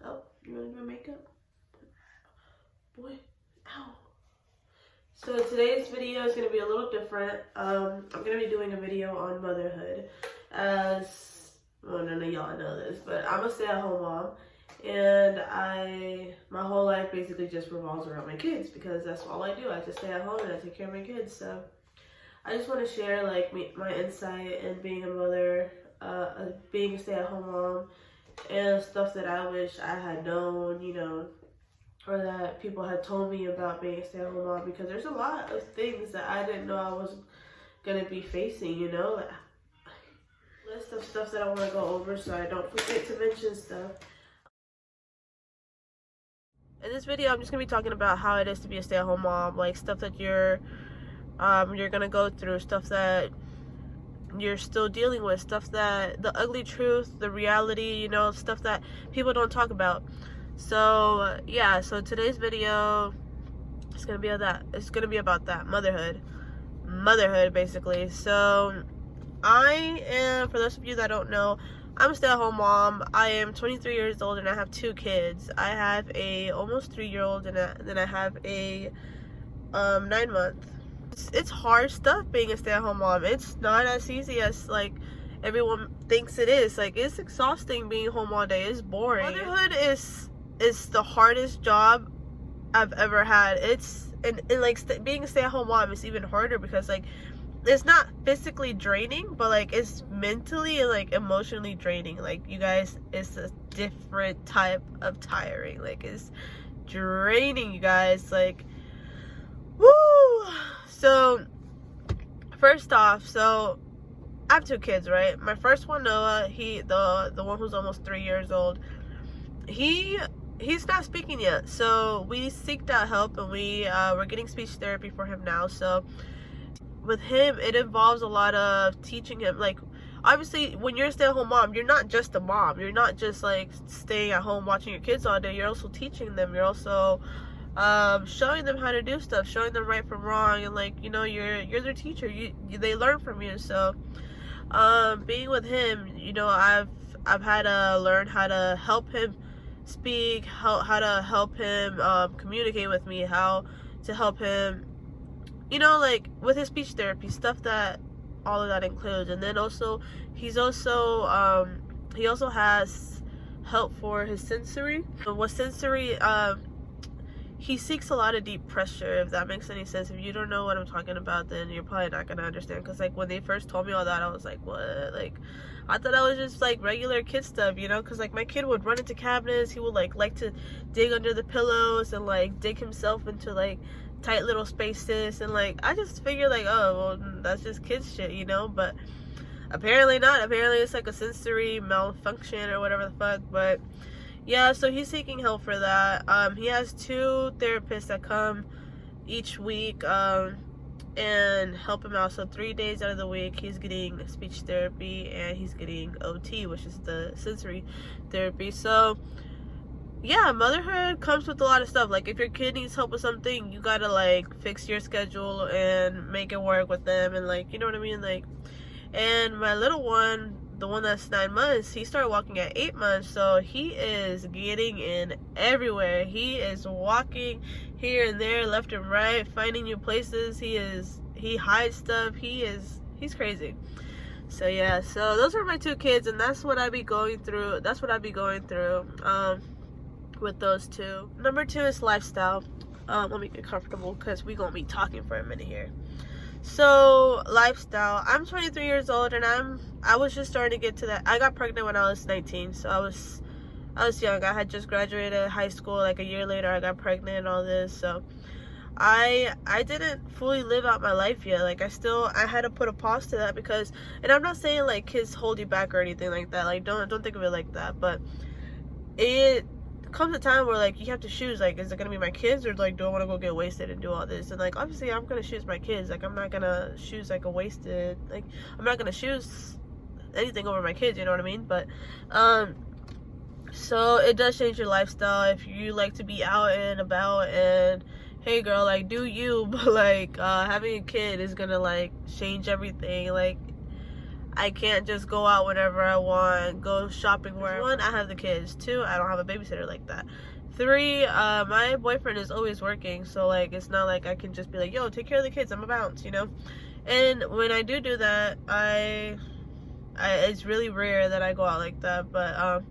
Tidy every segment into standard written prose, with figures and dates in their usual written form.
Oh, you want to do my makeup? Boy, ow. So today's video is going to be a little different. I'm going to be doing a video on motherhood. Well, none of y'all know this, but I'm a stay-at-home mom. And my whole life basically just revolves around my kids because that's all I do. I just stay at home and I take care of my kids. So I just want to share like my insight in being a mother, being a stay-at-home mom, and stuff that I wish I had known, you know, or that people had told me about being a stay-at-home mom, because there's a lot of things that I didn't know I was gonna be facing, you know. List of stuff that I want to go over so I don't forget to mention stuff. In this video, I'm just gonna be talking about how it is to be a stay-at-home mom, like stuff that you're gonna go through, stuff that you're still dealing with, stuff that the ugly truth, the reality, you know, stuff that people don't talk about. So yeah, so today's video is gonna be about that. It's gonna be about that motherhood basically. So I am, for those of you that don't know, I'm a stay-at-home mom. I am 23 years old and I have 2 kids. I have a almost 3-year-old and then I have a 9-month. It's hard stuff being a stay-at-home mom. It's not as easy as like everyone thinks it is. Like, it's exhausting being home all day. It's boring. Motherhood is the hardest job I've ever had. And like being a stay-at-home mom is even harder because like it's not physically draining, but like it's mentally and like emotionally draining. Like, you guys, it's a different type of tiring. Like, it's draining, you guys. Like, woo. So first off, so I have 2 kids, right? My first one, Noah, the one who's almost 3 years old, he's not speaking yet. So we seeked out help and we're getting speech therapy for him now. So with him, it involves a lot of teaching him. Like, obviously, when you're a stay-at-home mom, you're not just a mom. You're not just like staying at home watching your kids all day. You're also teaching them. You're also showing them how to do stuff, showing them right from wrong, and like, you know, you're their teacher. They learn from you. So being with him, you know, I've had to learn how to help him speak, how to help him communicate with me, how to help him, you know, like with his speech therapy, stuff that all of that includes. And then also he also has help for his sensory. With sensory, he seeks a lot of deep pressure, if that makes any sense. If you don't know what I'm talking about, then you're probably not gonna understand, because like when they first told me all that, I was like, what? Like, I thought that was just like regular kid stuff, you know, because like my kid would run into cabinets, he would like to dig under the pillows and like dig himself into like tight little spaces, and like I just figured like, oh, well, that's just kids shit, you know. But apparently not. Apparently it's like a sensory malfunction or whatever the fuck. But yeah, so he's seeking help for that. He has 2 therapists that come each week and help him out. So 3 days out of the week he's getting speech therapy and he's getting OT, which is the sensory therapy. So yeah, motherhood comes with a lot of stuff. Like, if your kid needs help with something, you gotta like fix your schedule and make it work with them, and like, you know what I mean. Like, and my little one, the one that's 9 months, he started walking at 8 months, so he is getting in everywhere. He is walking here and there, left and right, finding new places. He hides stuff. He's crazy. So yeah, so those are my 2 kids, and that's what I be going through. With those 2. Number 2 is lifestyle. Let me get comfortable because we gonna be talking for a minute here. So lifestyle, I'm 23 years old and I was just starting to get to that. I got pregnant when I was 19, so I was young. I had just graduated high school. Like a year later I got pregnant and all this. So I didn't fully live out my life yet. Like, I had to put a pause to that, because, and I'm not saying like kids hold you back or anything like that. Like, don't think of it like that. But it comes a time where like you have to choose, like, is it gonna be my kids, or like, do I want to go get wasted and do all this? And like, obviously I'm gonna choose my kids. Like, I'm not gonna choose like a wasted, like, I'm not gonna choose anything over my kids, you know what I mean? But so it does change your lifestyle. If you like to be out and about, and hey girl, like, do you, but like having a kid is gonna like change everything. Like, I can't just go out whenever I want, go shopping wherever. One, I have the kids. Two, I don't have a babysitter like that. Three, my boyfriend is always working, so like it's not like I can just be like, yo, take care of the kids, I'm a bounce, you know. And when I do that, it's really rare that I go out like that. But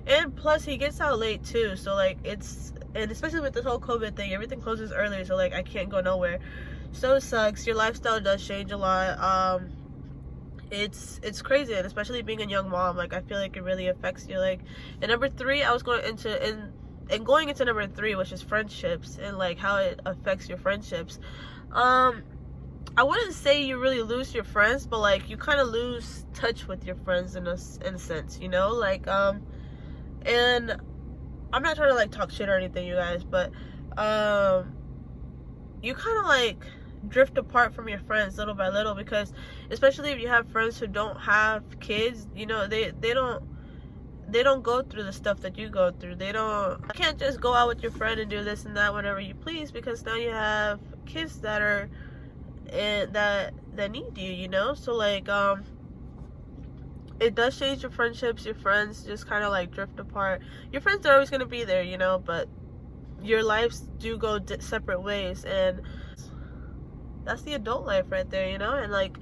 and plus he gets out late too, so like and especially with this whole COVID thing, everything closes early, so like I can't go nowhere, so it sucks. Your lifestyle does change a lot. It's crazy, and especially being a young mom, like I feel like it really affects you. Like, and number three, I was going into number three, which is friendships, and like how it affects your friendships. I wouldn't say you really lose your friends, but like you kind of lose touch with your friends in a sense, you know, like and I'm not trying to like talk shit or anything, you guys, but you kind of like drift apart from your friends little by little, because especially if you have friends who don't have kids, you know, they don't go through the stuff that you go through. You can't just go out with your friend and do this and that whenever you please, because now you have kids that are that need you, you know. So like it does change your friendships. Your friends just kind of like drift apart. Your friends are always going to be there, you know, but your lives do go separate ways, and that's the adult life right there, you know. And like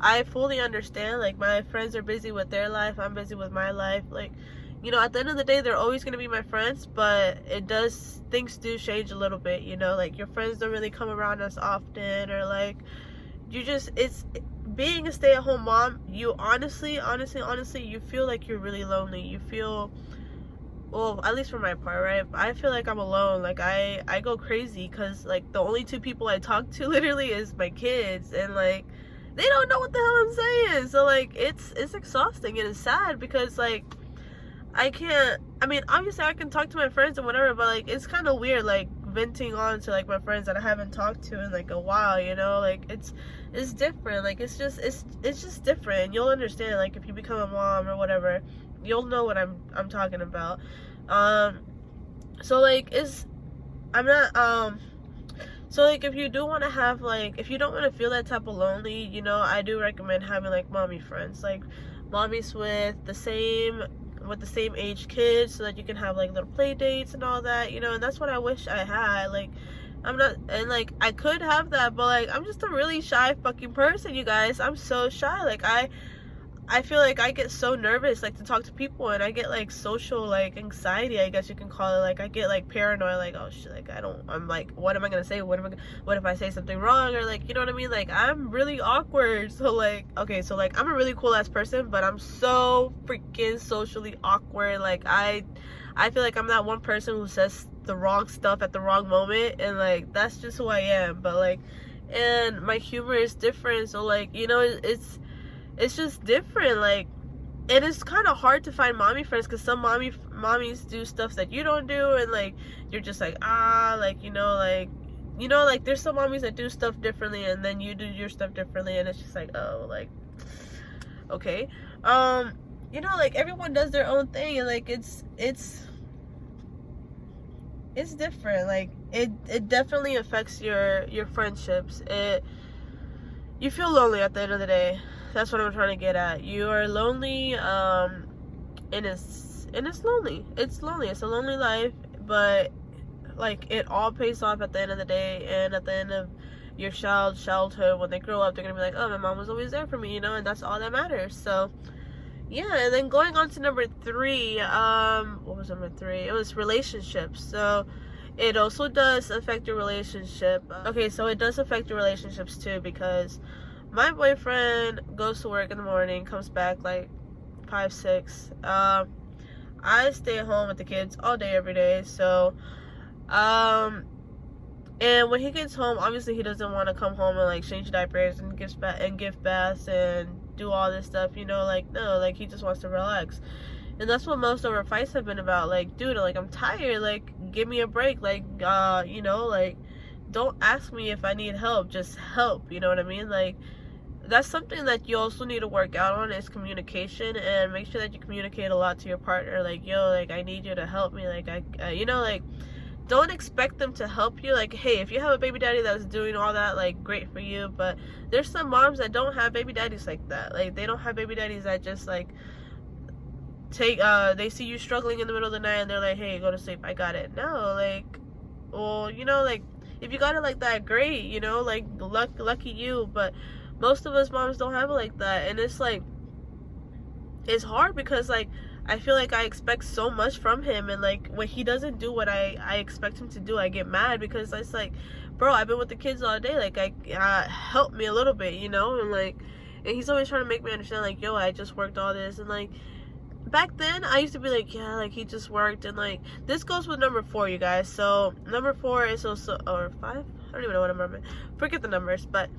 I fully understand, like my friends are busy with their life, I'm busy with my life, like, you know, at the end of the day they're always going to be my friends, but things do change a little bit, you know, like your friends don't really come around as often, or like it's being a stay-at-home mom, you honestly you feel like you're really lonely. You feel, well, at least for my part, right, I feel like I'm alone. Like I go crazy because like the only two people I talk to literally is my kids, and like they don't know what the hell I'm saying. So like it's exhausting, and it's sad because like I mean obviously I can talk to my friends and whatever, but like it's kind of weird like venting on to like my friends that I haven't talked to in like a while, you know. Like it's different. Like it's just different. You'll understand, like if you become a mom or whatever, you'll know what I'm talking about. So like so like if you do want to have like, if you don't want to feel that type of lonely, you know, I do recommend having like mommy friends, like mommies with the same age kids, so that you can have like little play dates and all that, you know. And that's what I wish I had. Like I'm not, and like I could have that, but like I'm just a really shy fucking person, you guys. I'm so shy. Like I feel like I get so nervous like to talk to people, and I get like social like anxiety, I guess you can call it. Like I get like paranoid, like oh shit, like I'm like, what am I gonna say, what if I say something wrong, or like, you know what I mean. Like I'm really awkward. So like, okay, so like I'm a really cool ass person, but I'm so freaking socially awkward. Like I feel like I'm that one person who says the wrong stuff at the wrong moment, and like that's just who I am. But like, and my humor is different, so like, you know, it's just different. Like, and it's kind of hard to find mommy friends, because some mommies do stuff that you don't do, and like you're just like, like, you know, like there's some mommies that do stuff differently, and then you do your stuff differently, and it's just like, oh, like, okay, you know, like everyone does their own thing, and like it's different. Like it definitely affects your friendships. You feel lonely at the end of the day. That's what I'm trying to get at. You are lonely, and it's lonely. It's lonely. It's a lonely life, but like it all pays off at the end of the day, and at the end of your childhood, when they grow up, they're gonna be like, oh, my mom was always there for me, you know, and that's all that matters. So yeah. And then going on to number three, what was number three? It was relationships. So it also does affect your relationship. Okay, so it does affect your relationships too, because my boyfriend goes to work in the morning, comes back like 5, 6. I stay at home with the kids all day, every day. So, and when he gets home, obviously he doesn't want to come home and like change diapers and give baths and do all this stuff, you know. Like, no, like he just wants to relax. And that's what most of our fights have been about. Like, dude, like I'm tired. Like, give me a break. Like, you know, like don't ask me if I need help. Just help. You know what I mean? Like, that's something that you also need to work out on, is communication, and make sure that you communicate a lot to your partner. Like, yo, like I need you to help me. Like you know, like don't expect them to help you. Like, hey, if you have a baby daddy that's doing all that, like, great for you. But there's some moms that don't have baby daddies like that. Like, they don't have baby daddies that just, like, they see you struggling in the middle of the night and they're like, hey, go to sleep, I got it. No, like, well, you know, like, if you got it like that, great, you know, like, lucky you. But most of us moms don't have it like that. And it's like, it's hard because, like, I feel like I expect so much from him, and like when he doesn't do what I expect him to do, I get mad, because it's like, bro, I've been with the kids all day, like, help me a little bit, you know. And like, and he's always trying to make me understand, like, yo, I just worked all this. And like, back then I used to be like, yeah, like, he just worked. And like, this goes with number 4, you guys. So number 4 is also, or 5, I don't even know what number I'm in, forget the numbers. But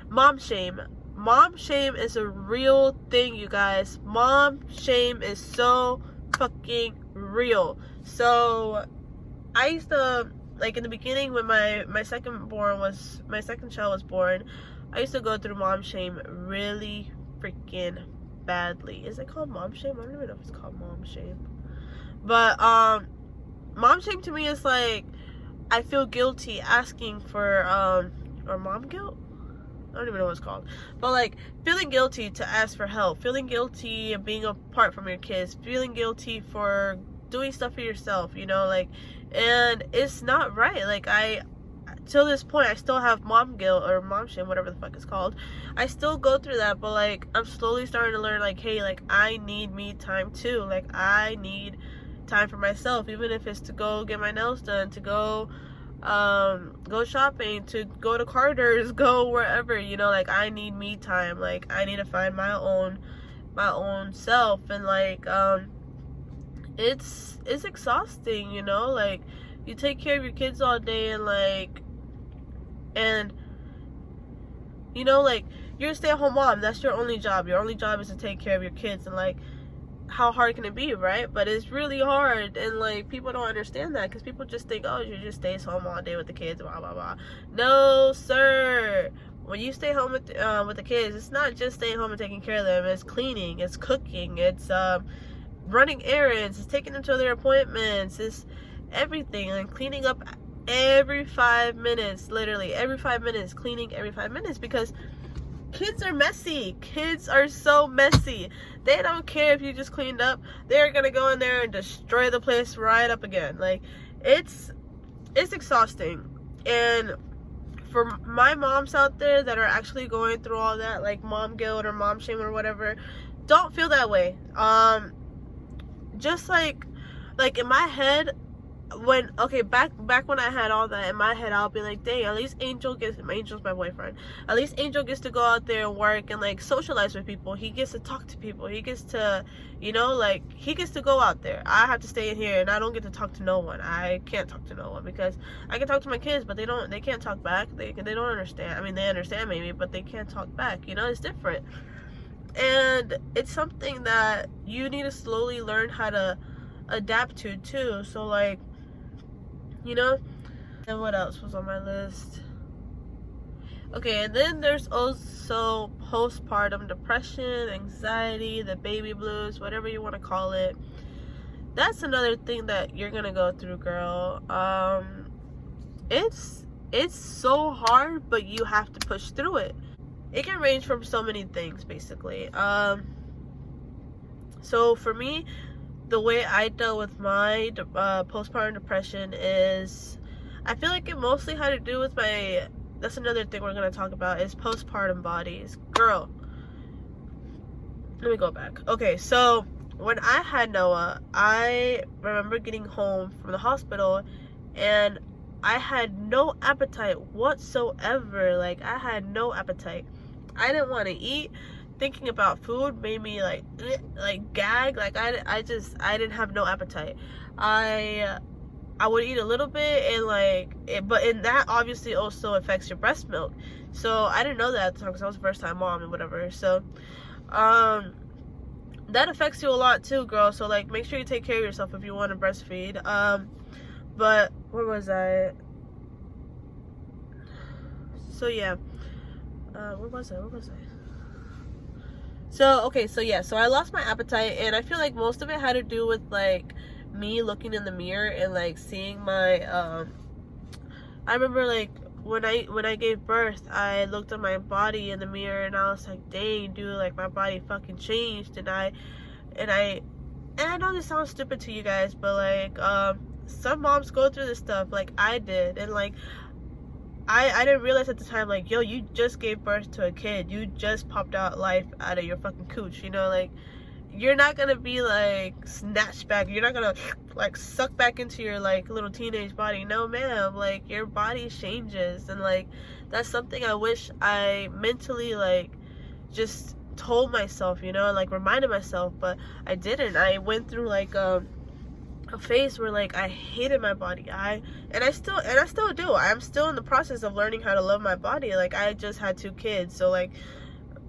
mom shame. Mom shame is a real thing, you guys. Mom shame is so fucking real. So I used to, like, in the beginning when my second child was born, I used to go through mom shame really freaking badly. Is it called mom shame? I don't even know if it's called mom shame. But mom shame to me is like, I feel guilty asking for or mom guilt? I don't even know what it's called. But like, feeling guilty to ask for help, feeling guilty of being apart from your kids, feeling guilty for doing stuff for yourself, you know, like, and it's not right. Like, till this point, I still have mom guilt or mom shame, whatever the fuck it's called. I still go through that, but like, I'm slowly starting to learn, like, hey, like, I need me time too. Like, I need time for myself, even if it's to go get my nails done, to go shopping, to go to Carter's, go wherever, you know. Like, I need me time. Like, I need to find my own self. And like, it's exhausting, you know. Like, you take care of your kids all day, and like, and you know, like, you're a stay-at-home mom, that's your only job is to take care of your kids. And like, how hard can it be, right? But it's really hard. And like, people don't understand that, because people just think, oh, you just stay home all day with the kids, blah blah blah. No, sir. When you stay home with the kids, it's not just staying home and taking care of them. It's cleaning, it's cooking, it's running errands, it's taking them to their appointments, it's everything. And cleaning up every 5 minutes, literally every 5 minutes, cleaning every 5 minutes, because kids are messy. Kids are so messy. They don't care if you just cleaned up. They're gonna go in there and destroy the place right up again. Like, it's exhausting. And for my moms out there that are actually going through all that, like, mom guilt or mom shame or whatever, don't feel that way. Just like in my head, back when I had all that in my head, I'll be like, dang, at least Angel's my boyfriend, at least Angel gets to go out there and work and like socialize with people. He gets to talk to people, he gets to, you know, like, he gets to go out there. I have to stay in here and I don't get to talk to no one. I can't talk to no one, because I can talk to my kids, but they can't talk back. They don't understand. I mean, they understand maybe, but they can't talk back, you know. It's different. And it's something that you need to slowly learn how to adapt to too. So like, you know. And what else was on my list? Okay, and then there's also postpartum depression, anxiety, the baby blues, whatever you want to call it. That's another thing that you're gonna go through, girl. It's so hard, but you have to push through it. It can range from so many things, basically. So for me, the way I dealt with my postpartum depression is, I feel like it mostly had to do with that's another thing we're going to talk about, is postpartum bodies. Girl, let me go back. Okay, so when I had Noah, I remember getting home from the hospital and I had no appetite whatsoever. Like, I had no appetite. I didn't want to eat. Thinking about food made me like gag. Like, I didn't have no appetite. I would eat a little bit, and that obviously also affects your breast milk. So I didn't know that at the time, because I was a first time mom and whatever. So that affects you a lot too, girl. So like, make sure you take care of yourself if you want to breastfeed. But where was I? So yeah, where was I? So okay, so yeah, so I lost my appetite, and I feel like most of it had to do with like me looking in the mirror and like seeing my I remember like when I gave birth, I looked at my body in the mirror and I was like, dang dude, like my body fucking changed. And I know this sounds stupid to you guys, but like some moms go through this stuff like I did. And like I didn't realize at the time, like, yo, you just gave birth to a kid, you just popped out life out of your fucking cooch, you know, like you're not gonna be like snatched back, you're not gonna like suck back into your like little teenage body. No ma'am, like your body changes. And like that's something I wish I mentally like just told myself, you know, like reminded myself, but I didn't. I went through like a phase where like I hated my body. I still do. I'm still in the process of learning how to love my body. Like I just had 2 kids, so like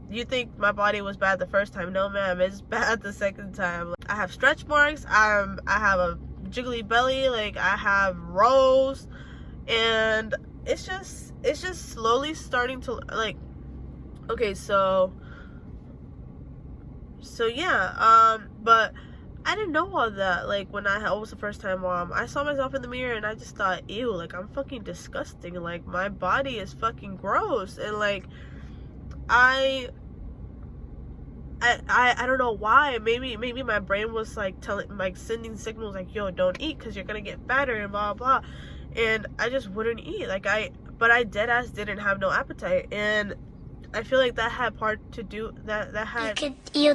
you think my body was bad the first time? No ma'am, it's bad the second time. I have stretch marks, I have a jiggly belly, like I have rolls, and it's just slowly starting to like, okay, so yeah, but I didn't know all that. Like when I was the first time mom, I saw myself in the mirror and I just thought, ew, like I'm fucking disgusting, like my body is fucking gross. And like I don't know why. Maybe my brain was like sending signals like, yo, don't eat because you're gonna get fatter and blah blah. And I just wouldn't eat. Like but I dead ass didn't have no appetite. And I feel like that had part to do that had you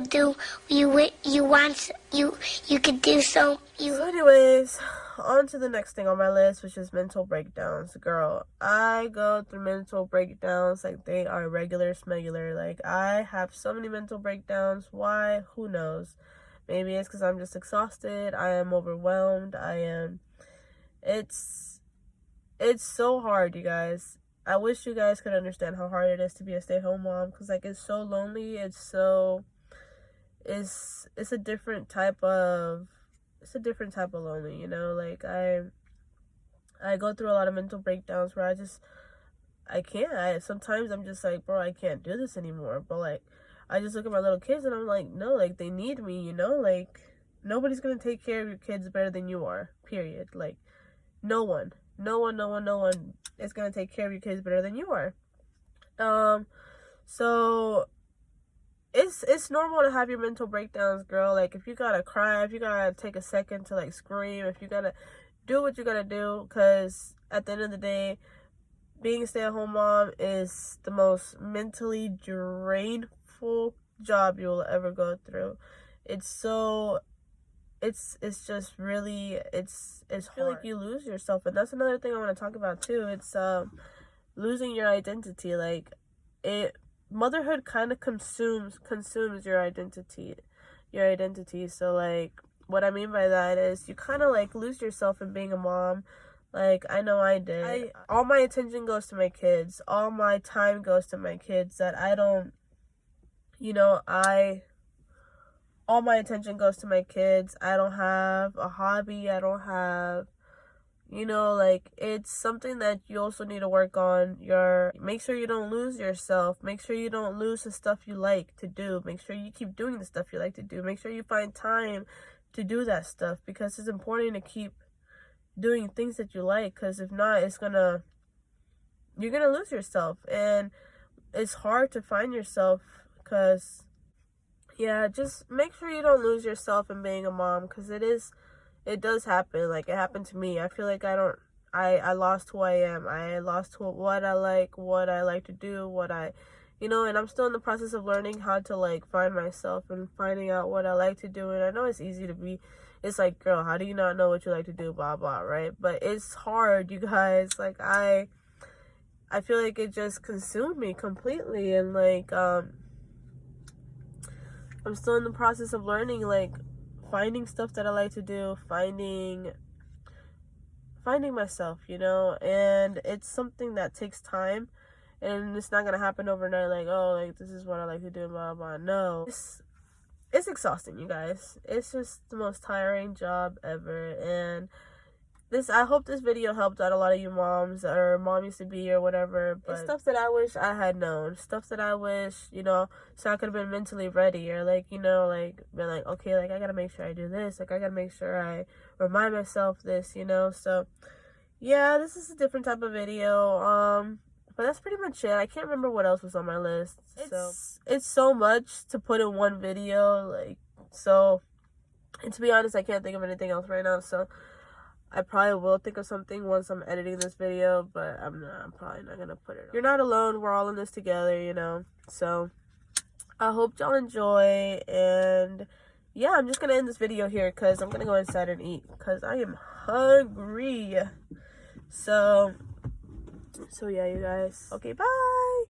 could do so. So anyways, on to the next thing on my list, which is mental breakdowns. Girl, I go through mental breakdowns like they are regular smegular. Like I have so many mental breakdowns. Why? Who knows? Maybe it's because I'm just exhausted. I am overwhelmed. It's so hard, you guys. I wish you guys could understand how hard it is to be a stay-at-home mom, because like it's so lonely. It's a different type of lonely, you know. Like I go through a lot of mental breakdowns where sometimes I'm just like, bro, I can't do this anymore. But like I just look at my little kids and I'm like, no, like they need me, you know. Like nobody's gonna take care of your kids better than you are, period. Like no one is gonna take care of your kids better than you are. So it's normal to have your mental breakdowns, girl. Like if you gotta cry, if you gotta take a second to like scream, if you gotta do what you gotta do, because at the end of the day, being a stay-at-home mom is the most mentally drainful job you'll ever go through. It's just really, it's hard. I feel like you lose yourself, and that's another thing I want to talk about too. It's losing your identity. Like motherhood kind of consumes your identity. So like what I mean by that is you kind of like lose yourself in being a mom. Like I know I did. All my attention goes to my kids. All my time goes to my kids. That I don't, you know, all my attention goes to my kids. I don't have a hobby. I don't have, you know, like it's something that you also need to work on. Make sure you don't lose yourself. Make sure you don't lose the stuff you like to do. Make sure you keep doing the stuff you like to do. Make sure you find time to do that stuff, because it's important to keep doing things that you like, because if not, you're gonna lose yourself. And it's hard to find yourself, because yeah, just make sure you don't lose yourself in being a mom, because it does happen. Like it happened to me. I feel like I lost who I am. I lost what I like to do, and I'm still in the process of learning how to like find myself and finding out what I like to do. And I know it's easy to be, it's like, girl, how do you not know what you like to do, blah blah, right? But it's hard, you guys. Like I feel like it just consumed me completely. And like I'm still in the process of learning, like finding stuff that I like to do, finding myself, you know. And it's something that takes time, and it's not gonna happen overnight. Like, oh, like this is what I like to do, blah blah. No, it's exhausting, you guys. It's just the most tiring job ever. And I hope this video helped out a lot of you moms or mommies to be or whatever. But it's stuff that I wish I had known. Stuff that I wish, you know, so I could have been mentally ready, or like, you know, like been like, okay, like I gotta make sure I do this. Like I gotta make sure I remind myself this, you know. So yeah, this is a different type of video. But that's pretty much it. I can't remember what else was on my list. It's so much to put in one video, like, so, and to be honest, I can't think of anything else right now, so I probably will think of something once I'm editing this video, but I'm probably not gonna put it on. You're not alone, we're all in this together, you know. So I hope y'all enjoy, and yeah, I'm just gonna end this video here because I'm gonna go inside and eat because I am hungry. So yeah, you guys. Okay, bye.